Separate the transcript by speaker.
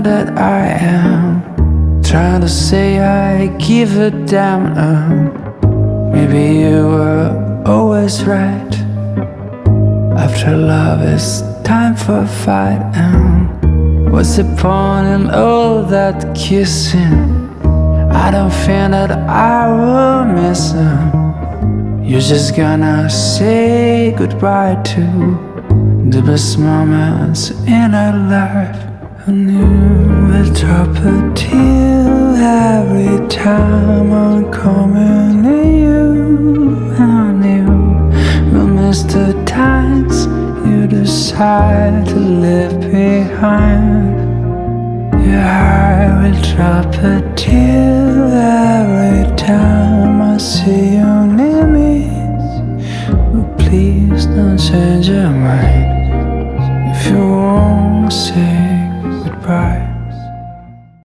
Speaker 1: that I am trying to say I give a damn. Maybe you were always right. After love it's time for a fight. What's the point in all that kissing? I don't think that I will miss him. You're just gonna say goodbye to the best moments in our life. And you will drop a tear every time I'm coming to you. And you will miss the times you decide to leave behind. Your heart will drop a tear every time I see you near me. But please don't change your mind if you won't say